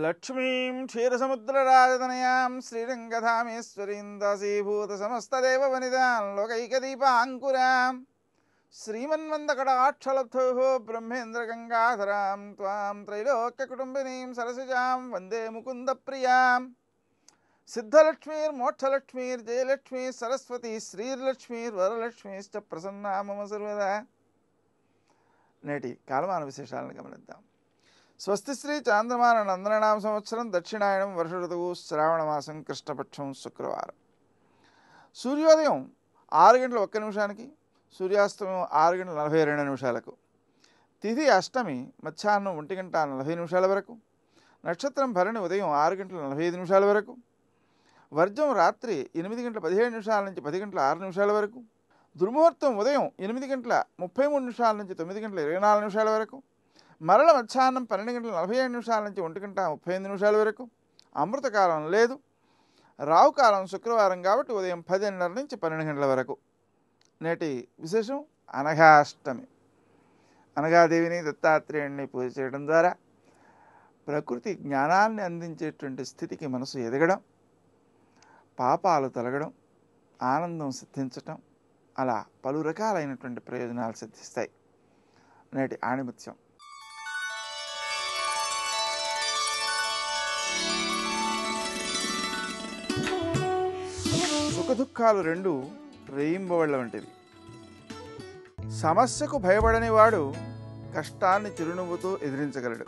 లక్ష్మీం క్షీరసముద్రరాజతనయాం శ్రీరంగధామేశ్వరీం దాసీభూత సమస్తదేవ వనితాం లోకైకదీపాంకురాం శ్రీమన్మందకటాక్షలబ్ధో బ్రహ్మేంద్రగంగాధరాం త్వాం త్రైలోక్యకుటుంబినీం సరసిజాం వందే ముకుందప్రియాం సిద్ధలక్ష్మీర్మోక్షలక్ష్మీర్జయలక్ష్మీ సరస్వతి శ్రీర్లక్ష్మీర్వరలక్ష్మీశ్చ ప్రసన్నా మమ సర్వదా. నేటి కాలమాన విశేషాలను గమనిద్దాం. స్వస్తి శ్రీ చాంద్రమాన నందననామ సంవత్సరం దక్షిణాయనం వర్ష ఋతువు శ్రావణమాసం కృష్ణపక్షం శుక్రవారం. సూర్యోదయం 6:01, సూర్యాస్తమయం 6:42. తిథి అష్టమి మధ్యాహ్నం 1:40 వరకు. నక్షత్రం భరణి ఉదయం 6:45 వరకు. వర్జం రాత్రి 8:17 నుంచి 10:06 వరకు. దుర్ముహూర్తం ఉదయం 8:33 నుంచి 9:24 వరకు. మరల మధ్యాహ్నం 12:47 నుంచి 1:35 వరకు. అమృతకాలం లేదు. రావుకాలం శుక్రవారం కాబట్టి ఉదయం 10:30 నుంచి 12 వరకు. నేటి విశేషం అనఘాష్టమి. అనఘాదేవిని దత్తాత్రేయుడిని పూజ చేయడం ద్వారా ప్రకృతి జ్ఞానాన్ని అందించేటువంటి స్థితికి మనసు ఎదగడం, పాపాలు తొలగడం, ఆనందం సిద్ధించటం, అలా పలు రకాలైనటువంటి ప్రయోజనాలు సిద్ధిస్తాయి. నేటి ఆణిముత్యం. సుఖదుఖాలు రెండు రేయింబవళ్ళ వంటివి. సమస్యకు భయపడని వాడు కష్టాన్ని చిరునవ్వుతో ఎదిరించగలడు.